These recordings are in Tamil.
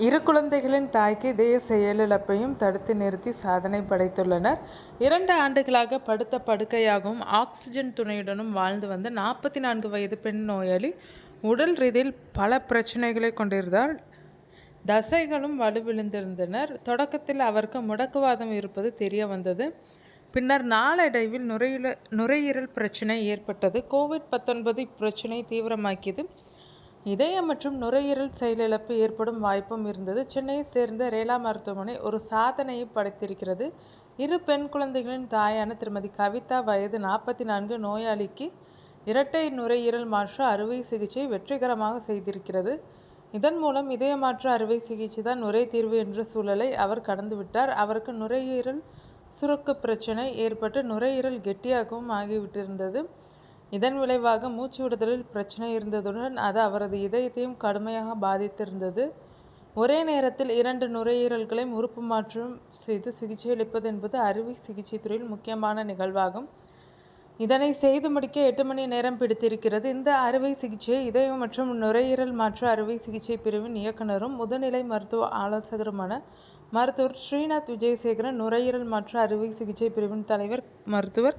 இரு குழந்தைகளின் தாய்க்கு இதய செயலிழப்பையும் தடுத்து நிறுத்தி சாதனை படைத்துள்ளனர். 2 ஆண்டுகளாக படுத்த படுக்கையாகவும் ஆக்சிஜன் துணையுடனும் வாழ்ந்து வந்த 44 வயது பெண் நோயாளி உடல் ரீதியில் பல பிரச்சனைகளை கொண்டிருந்தார். தசைகளும் வலுவிழந்திருந்தனர். தொடக்கத்தில் அவருக்கு முடக்குவாதம் இருப்பது தெரிய வந்தது. பின்னர் நாளடைவில் நுரையீரல் பிரச்சனை ஏற்பட்டது. கோவிட்-19 இப்பிரச்சனையை தீவிரமாக்கியது. இதயம் மற்றும் நுரையீரல் செயலிழப்பு ஏற்படும் வாய்ப்பும் இருந்தது. சென்னையை சேர்ந்த ரேலா மருத்துவமனை ஒரு சாதனையை படைத்திருக்கிறது. 2 பெண் குழந்தைகளின் தாயான திருமதி கவிதா வயது 44 நோயாளிக்கு இரட்டை நுரையீரல் மாற்று அறுவை சிகிச்சை வெற்றிகரமாக செய்திருக்கிறது. இதன் மூலம் இதய மாற்று அறுவை சிகிச்சை தான் ஒரே தீர்வு என்ற சூழலை அவர் கடந்துவிட்டார். அவருக்கு நுரையீரல் சுருக்க பிரச்சனை ஏற்பட்டு நுரையீரல் கெட்டியாகவும் ஆகிவிட்டிருந்தது. இதன் விளைவாக மூச்சு விடுதலில் பிரச்சனை இருந்ததுடன் அது அவரது இதயத்தையும் கடுமையாக பாதித்திருந்தது. ஒரே நேரத்தில் 2 நுரையீரல்களையும் உறுப்பு மாற்றம் செய்து சிகிச்சை அளிப்பது என்பது அறுவை சிகிச்சை துறையில் முக்கியமான நிகழ்வாகும். இதனை செய்து முடிக்க 8 மணி நேரம் பிடித்திருக்கிறது. இந்த அறுவை சிகிச்சையை இதயம் மற்றும் நுரையீரல் மாற்று அறுவை சிகிச்சை பிரிவின் இயக்குநரும் முதுநிலை மருத்துவ ஆலோசகருமான மருத்துவர் ஸ்ரீநாத் விஜயசேகரன், நுரையீரல் மாற்று அறுவை சிகிச்சை பிரிவின் தலைவர் மருத்துவர்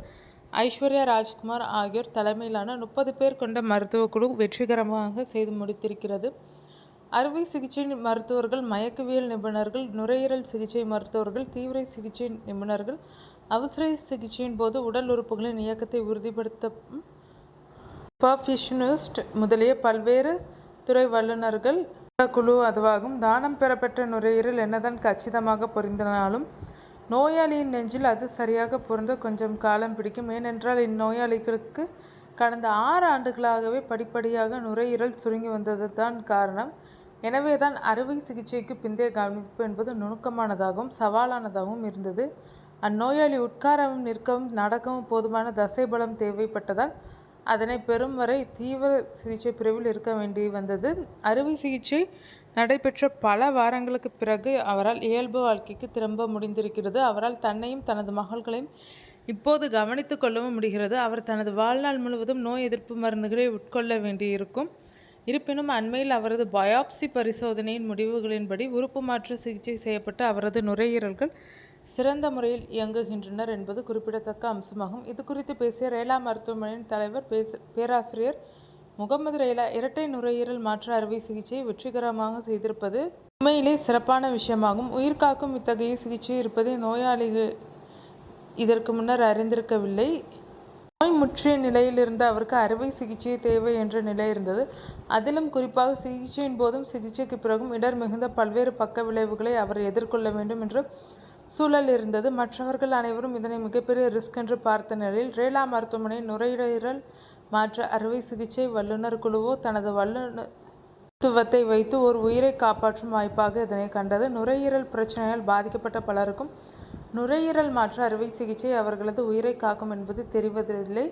ஐஸ்வர்யா ராஜ்குமார் ஆகியோர் தலைமையிலான 30 பேர் கொண்ட மருத்துவ குழு வெற்றிகரமாக செய்து முடித்திருக்கிறது. அறுவை சிகிச்சை மருத்துவர்கள், மயக்கவியல் நிபுணர்கள், நுரையீரல் சிகிச்சை மருத்துவர்கள், தீவிர சிகிச்சை நிபுணர்கள், அவசர சிகிச்சையின் போது உடல் உறுப்புகளின் இயக்கத்தை உறுதிப்படுத்தும் பர்ஃபியூஷனிஸ்ட் முதலிய பல்வேறு துறை வல்லுநர்கள் குழு அதுவாகும். தானம் பெறப்பட்ட நுரையீரல் என்னதான் கச்சிதமாக பொருந்தினாலும் நோயாளியின் நெஞ்சில் அது சரியாக பொருந்த கொஞ்சம் காலம் பிடிக்கும். ஏனென்றால் இந்நோயாளிகளுக்கு கடந்த 6 ஆண்டுகளாகவே படிப்படியாக நுரையீரல் சுருங்கி வந்தது தான் காரணம். எனவே தான் அறுவை சிகிச்சைக்கு பிந்தைய கவனிப்பு என்பது நுணுக்கமானதாகவும் சவாலானதாகவும் இருந்தது. அந்நோயாளி உட்காரவும் நிற்கவும் நடக்கவும் போதுமான தசைபலம் தேவைப்பட்டதால் அதனை பெறும் வரை தீவிர சிகிச்சை பிரிவில் இருக்க வேண்டி வந்தது. அறுவை சிகிச்சை நடைபெற்ற பல வாரங்களுக்கு பிறகு அவரால் இயல்பு வாழ்க்கைக்கு திரும்ப முடிந்திருக்கிறது. அவரால் தன்னையும் தனது மகள்களையும் இப்போது கவனித்து கொள்ளவும் முடிகிறது. அவர் தனது வாழ்நாள் முழுவதும் நோய் எதிர்ப்பு மருந்துகளை உட்கொள்ள வேண்டியிருக்கும். இருப்பினும் அண்மையில் அவரது பயாப்சி பரிசோதனையின் முடிவுகளின்படி உறுப்பு மாற்று சிகிச்சை செய்யப்பட்ட அவரது நுரையீரல்கள் சிறந்த முறையில் இயங்குகின்றனர் என்பது குறிப்பிடத்தக்க அம்சமாகும். இது குறித்து பேசிய ரேலா மருத்துவமனையின் தலைவர் பேராசிரியர் முகமது ரேலா, இரட்டை நுரையீரல் மாற்று அறுவை சிகிச்சையை வெற்றிகரமாக செய்திருப்பது உண்மையிலே சிறப்பான விஷயமாகும். உயிர்காக்கும் இத்தகைய சிகிச்சை இருப்பதை நோயாளிகள் இதற்கு முன்னர் அறிந்திருக்கவில்லை. நோய் முற்றிய நிலையில் இருந்த அவருக்கு அறுவை சிகிச்சை தேவை என்ற நிலை இருந்தது. அதிலும் குறிப்பாக சிகிச்சையின் போதும் சிகிச்சைக்கு பிறகும் இடர் மிகுந்த பல்வேறு பக்க விளைவுகளை அவர் எதிர்கொள்ள வேண்டும் என்ற சூழல் இருந்தது. மற்றவர்கள் அனைவரும் இதனை மிகப்பெரிய ரிஸ்க் என்று பார்த்த நிலையில் ரேலா மருத்துவமனை நுரையீரல் மாற்று அறுவை சிகிச்சை வல்லுநர் குழுவோ தனது வல்லுநத்துவத்தை வைத்து ஒரு உயிரை காப்பாற்றும் வாய்ப்பாக இதனை கண்டது. நுரையீரல் பிரச்சனையால் பாதிக்கப்பட்ட பலருக்கும் நுரையீரல் மாற்று அறுவை சிகிச்சை அவர்களது உயிரை காக்கும் என்பது தெரிவதில்லை.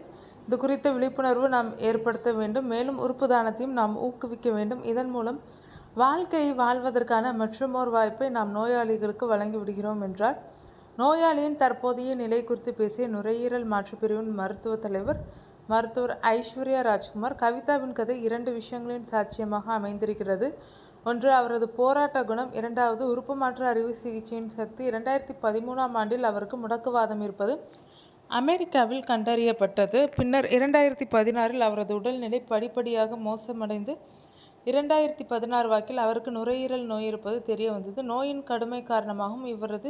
இது குறித்த விழிப்புணர்வு நாம் ஏற்படுத்த வேண்டும். மேலும் உறுப்பு தானத்தையும் நாம் ஊக்குவிக்க வேண்டும். இதன் மூலம் வாழ்க்கையை வாழ்வதற்கான மற்றுமோர் வாய்ப்பை நாம் நோயாளிகளுக்கு வழங்கி விடுகிறோம் என்றார். நோயாளியின் தற்போதைய நிலை குறித்து பேசிய நுரையீரல் மாற்று பிரிவின் மருத்துவ தலைவர் மருத்துவர் ஐஸ்வர்யா ராஜ்குமார், கவிதாவின் கதை 2 விஷயங்களின் சாட்சியமாக அமைந்திருக்கிறது. ஒன்று, அவரது போராட்ட குணம். 2வது, உறுப்பு மாற்று அறுவை சிகிச்சையின் சக்தி. 2013ஆம் ஆண்டில் அவருக்கு முடக்குவாதம் இருப்பது அமெரிக்காவில் கண்டறியப்பட்டது. பின்னர் 2016இல் அவரது உடல்நிலை படிப்படியாக மோசமடைந்து 2016 வாக்கில் அவருக்கு நுரையீரல் நோய் இருப்பது தெரிய வந்தது. நோயின் கடுமை காரணமாகவும் இவரது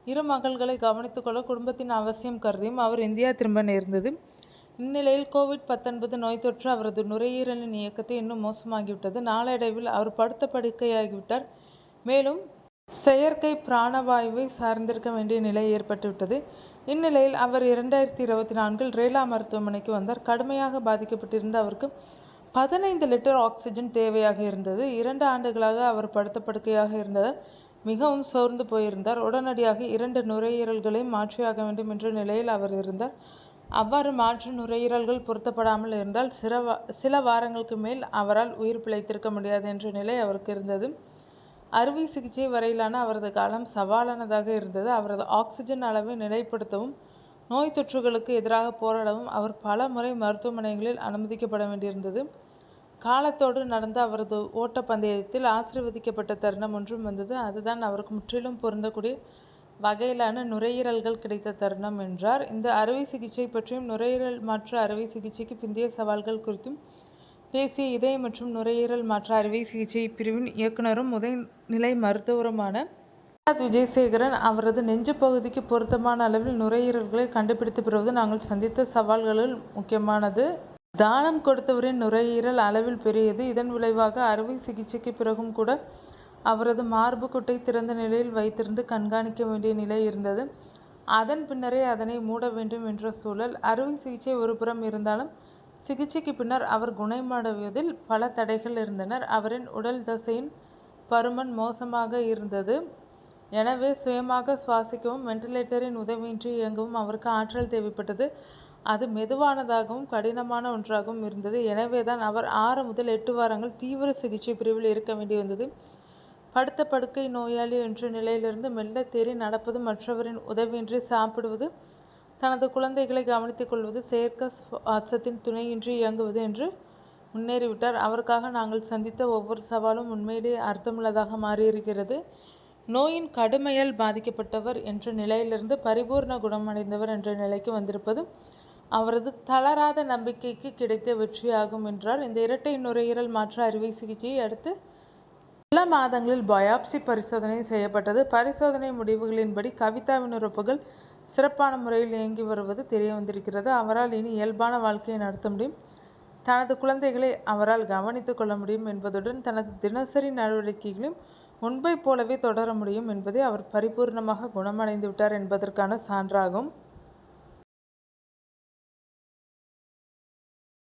2 மகள்களை கவனித்துக்கொள்ள குடும்பத்தின் அவசியம் கருதியும் அவர் இந்தியா திரும்ப நேர்ந்தது. இந்நிலையில் கோவிட்-19 நோய் தொற்று அவரது நுரையீரலின் இயக்கத்தை இன்னும் மோசமாகிவிட்டது. நாளடைவில் அவர் படுத்த படுக்கையாகிவிட்டார். மேலும் செயற்கை பிராணவாயுவை சார்ந்திருக்க வேண்டிய நிலை ஏற்பட்டுவிட்டது. இந்நிலையில் அவர் 2024இல் ரேலா மருத்துவமனைக்கு வந்தார். கடுமையாக பாதிக்கப்பட்டிருந்த அவருக்கு 15 லிட்டர் ஆக்சிஜன் தேவையாக இருந்தது. 2 ஆண்டுகளாக அவர் படுத்த படுக்கையாக இருந்ததால் மிகவும் சோர்ந்து போயிருந்தார். உடனடியாக 2 நுரையீரல்களையும் மாற்றியாக வேண்டும் என்ற நிலையில் அவர் இருந்தார். அவ்வாறு மாற்று நுரையீரல்கள் பொருத்தப்படாமல் இருந்தால் சில வாரங்களுக்கு மேல் அவரால் உயிர் பிழைத்திருக்க முடியாது என்ற நிலை அவருக்கு இருந்தது. அறுவை சிகிச்சை வரையிலான அவரது காலம் சவாலானதாக இருந்தது. அவரது ஆக்சிஜன் அளவை நிலைப்படுத்தவும் நோய் தொற்றுகளுக்கு எதிராக போராடவும் அவர் பல முறை மருத்துவமனைகளில் அனுமதிக்கப்பட வேண்டியிருந்தது. காலத்தோடு நடந்த அவரது ஓட்டப்பந்தயத்தில் ஆசீர்வதிக்கப்பட்ட தருணம் ஒன்றும் வந்தது. அதுதான் அவருக்கு முற்றிலும் பொருந்தக்கூடிய வகையிலான நுரையீரல்கள் கிடைத்த தருணம் என்றார். இந்த அறுவை சிகிச்சை பற்றியும் நுரையீரல் மாற்று அறுவை சிகிச்சைக்கு பிந்தைய சவால்கள் குறித்தும் பேசிய இதய மற்றும் நுரையீரல் மாற்று அறுவை சிகிச்சை பிரிவின் இயக்குனரும் முதுநிலை மருத்துவருமான விஜயசேகரன், அவரது நெஞ்சு பகுதிக்கு பொருத்தமான அளவில் நுரையீரல்களை கண்டுபிடித்து பெறுவது நாங்கள் சந்தித்த சவால்களில் முக்கியமானது. தானம் கொடுத்தவரின் நுரையீரல் அளவில் பெரியது. இதன் விளைவாக அறுவை சிகிச்சைக்கு பிறகும் கூட அவரது மார்பு குட்டை திறந்த நிலையில் வைத்திருந்து கண்காணிக்க வேண்டிய நிலை இருந்தது. அதன் பின்னரே அதனை மூட வேண்டும் என்ற சூழல். அறுவை சிகிச்சை ஒருபுறம் இருந்தாலும் சிகிச்சைக்கு பின்னர் அவர் குணமடைவதில் பல தடைகள் இருந்தனர். அவரின் உடல் தசையின் பருமன் மோசமாக இருந்தது. எனவே சுயமாக சுவாசிக்கவும் வெண்டிலேட்டரின் உதவியின்றி இயங்கவும் அவருக்கு ஆற்றல் தேவைப்பட்டது. அது மெதுவானதாகவும் கடினமான ஒன்றாகவும் இருந்தது. எனவேதான் அவர் 6 முதல் 8 வாரங்கள் தீவிர சிகிச்சை பிரிவில் இருக்க வேண்டி வந்தது. படுத்த படுக்கை நோயாளி என்ற நிலையிலிருந்து மெல்ல தேறி நடப்பது, மற்றவரின் உதவியின்றி சாப்பிடுவது, தனது குழந்தைகளை கவனித்துக் கொள்வது, செயற்கை சுவாசத்தின் துணையின்றி இயங்குவது என்று முன்னேறிவிட்டார். அவருக்காக நாங்கள் சந்தித்த ஒவ்வொரு சவாலும் உண்மையிலேயே அர்த்தமுள்ளதாக மாறியிருக்கிறது. நோயின் கடுமையால் பாதிக்கப்பட்டவர் என்ற நிலையிலிருந்து பரிபூர்ண குணமடைந்தவர் என்ற நிலைக்கு வந்திருப்பது அவரது தளராத நம்பிக்கைக்கு கிடைத்த வெற்றியாகும் என்றார். இந்த இரட்டை நுரையீரல் மாற்று அறுவை சிகிச்சையை அடுத்து சில மாதங்களில் பயாப்சி பரிசோதனை செய்யப்பட்டது. பரிசோதனை முடிவுகளின்படி கவிதாவின் உறுப்புகள் சிறப்பான முறையில் இயங்கி வருவது தெரிய வந்திருக்கிறது. அவரால் இனி இயல்பான வாழ்க்கையை நடத்த முடியும், தனது குழந்தைகளை அவரால் கவனித்துக் கொள்ள முடியும் என்பதுடன் தனது தினசரி நடவடிக்கைகளையும் முன்பை போலவே தொடர முடியும் என்பதை அவர் பரிபூர்ணமாக குணமடைந்து விட்டார் என்பதற்கான சான்றாகும்.